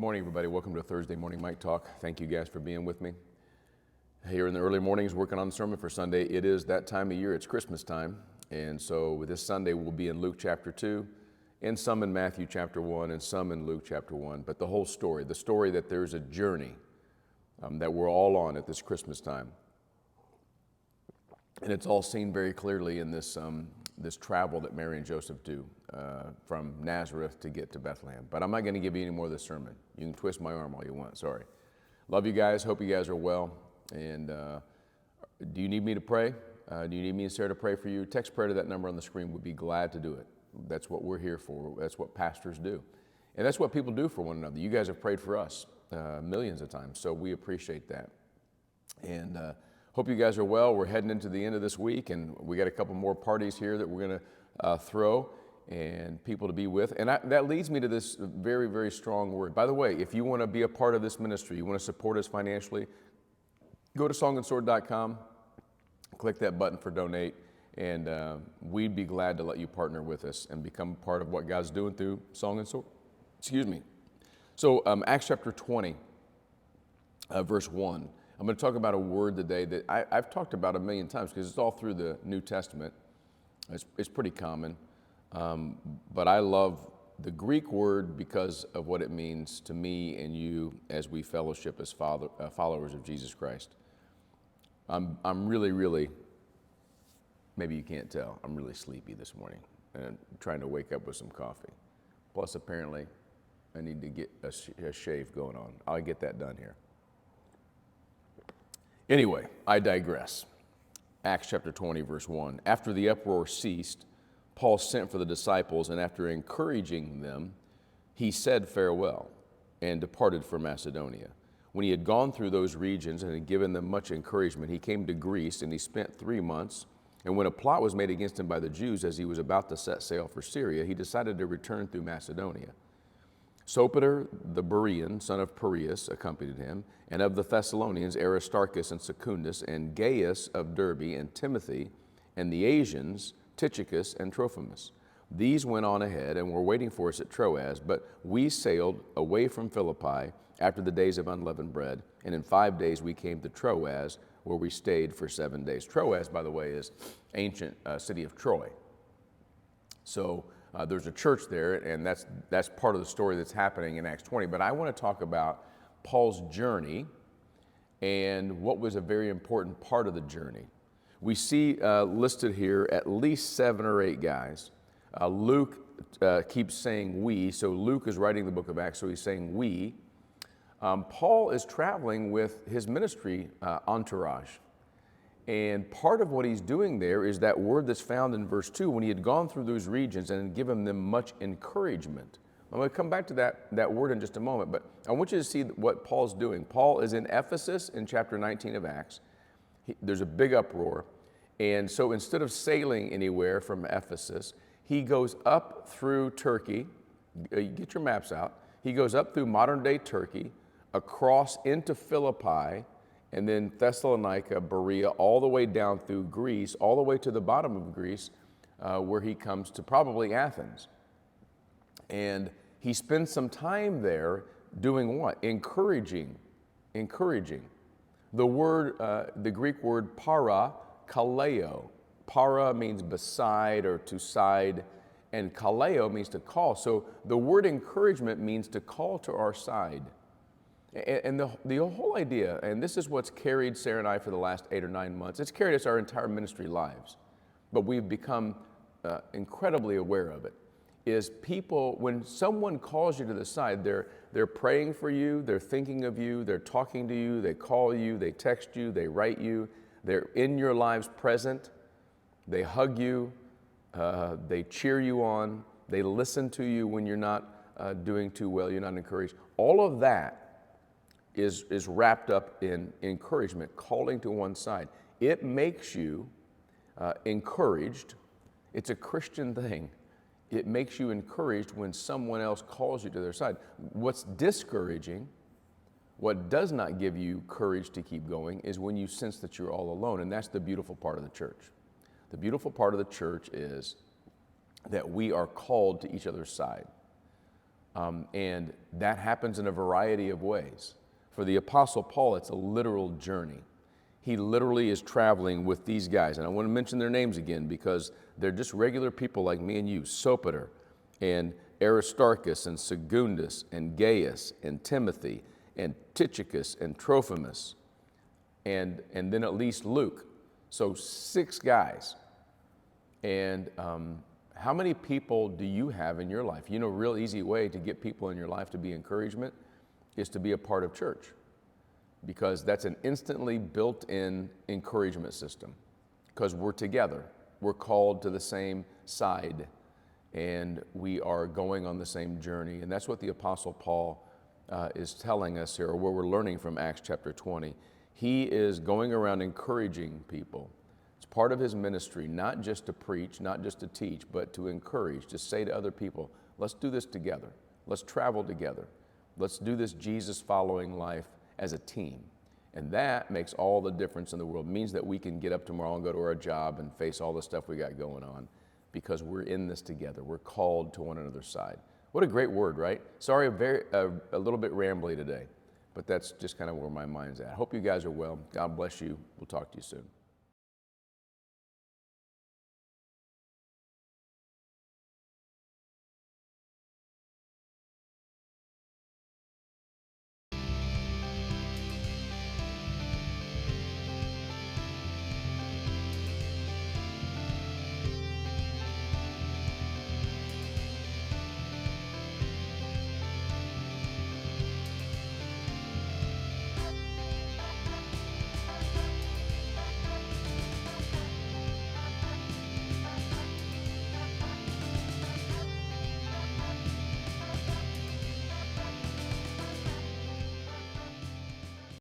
morning, everybody. Welcome to Thursday Morning Mike Talk. Thank you guys for being with me. Here in the early mornings, working on the sermon for Sunday. It is that time of year. It's Christmas time. And so this Sunday, we'll be in Luke chapter 2, and some in Matthew chapter 1, and some in Luke chapter 1. But the whole story, the story that there's a journey that we're all on at this Christmas time. And it's all seen very clearly in this travel that Mary and Joseph do from Nazareth to get to Bethlehem. But I'm not going to give you any more of this sermon. You can twist my arm all you want, sorry. Love you guys, hope you guys are well. And do you need me to pray? Do you need me and Sarah to pray for you? Text prayer to that number on the screen. We'd be glad to do it. That's what we're here for. That's what pastors do. And that's what people do for one another. You guys have prayed for us millions of times, so we appreciate that. And hope you guys are well. We're heading into the end of this week, and we got a couple more parties here that we're going to throw and people to be with. And that leads me to this very, very strong word. By the way, if you want to be a part of this ministry, you want to support us financially, go to songandsword.com, click that button for donate, and we'd be glad to let you partner with us and become part of what God's doing through Song and Sword. Excuse me. So Acts chapter 20, verse 1. I'm going to talk about a word today that I've talked about a million times because it's all through the New Testament. It's pretty common, but I love the Greek word because of what it means to me and you as we fellowship as followers of Jesus Christ. I'm really, maybe you can't tell, I'm really sleepy this morning and I'm trying to wake up with some coffee. Plus, apparently, I need to get a shave going on. I'll get that done here. Anyway, I digress. Acts chapter 20, verse 1. After the uproar ceased, Paul sent for the disciples, and after encouraging them, he said farewell and departed for Macedonia. When he had gone through those regions and had given them much encouragement, he came to Greece, and he spent 3 months. And when a plot was made against him by the Jews as he was about to set sail for Syria, he decided to return through Macedonia. Sopater the Berean, son of Piraeus, accompanied him, and of the Thessalonians, Aristarchus and Secundus, and Gaius of Derbe, and Timothy, and the Asians, Tychicus and Trophimus. These went on ahead and were waiting for us at Troas, but we sailed away from Philippi after the days of unleavened bread, and in 5 days we came to Troas, where we stayed for 7 days. Troas, by the way, is ancient city of Troy. So there's a church there, and that's part of the story that's happening in Acts 20. But I want to talk about Paul's journey and what was a very important part of the journey. We see listed here at least 7 or 8 guys. Luke keeps saying we, so Luke is writing the book of Acts, so he's saying we. Paul is traveling with his ministry entourage. And part of what he's doing there is that word that's found in verse 2, when he had gone through those regions and given them much encouragement. I'm going to come back to that word in just a moment, but I want you to see what Paul's doing. Paul is in Ephesus in chapter 19 of Acts. There's a big uproar. And so instead of sailing anywhere from Ephesus, he goes up through Turkey. Get your maps out. He goes up through modern-day Turkey, across into Philippi, and then Thessalonica, Berea, all the way down through Greece, all the way to the bottom of Greece, where he comes to probably Athens. And he spends some time there doing what? Encouraging. The word, the Greek word para, kaleo. Para means beside or to side, and kaleo means to call. So the word encouragement means to call to our side. And the whole idea, and this is what's carried Sarah and I for the last 8 or 9 months, it's carried us our entire ministry lives, but we've become incredibly aware of it, is people, when someone calls you to the side, they're praying for you, they're thinking of you, they're talking to you, they call you, they text you, they write you, they're in your lives present, they hug you, they cheer you on, they listen to you when you're not doing too well, you're not encouraged. All of that is wrapped up in encouragement, calling to one side. It makes you encouraged. It's a Christian thing. It makes you encouraged when someone else calls you to their side. What's discouraging, what does not give you courage to keep going, is when you sense that you're all alone, and that's the beautiful part of the church. The beautiful part of the church is that we are called to each other's side. And that happens in a variety of ways. For the Apostle Paul, it's a literal journey. He literally is traveling with these guys. And I want to mention their names again because they're just regular people like me and you. Sopater and Aristarchus and Secundus and Gaius and Timothy and Tychicus and Trophimus and then at least Luke. So 6 guys. And how many people do you have in your life? You know, a real easy way to get people in your life to be encouragement is to be a part of church, because that's an instantly built-in encouragement system, because we're together. We're called to the same side, and we are going on the same journey. And that's what the Apostle Paul is telling us here, or what we're learning from Acts chapter 20. He is going around encouraging people. It's part of his ministry, not just to preach, not just to teach, but to encourage, to say to other people, let's do this together. Let's travel together. Let's do this Jesus-following life as a team. And that makes all the difference in the world. It means that we can get up tomorrow and go to our job and face all the stuff we got going on because we're in this together. We're called to one another's side. What a great word, right? Sorry, a little bit rambly today, but that's just kind of where my mind's at. Hope you guys are well. God bless you. We'll talk to you soon.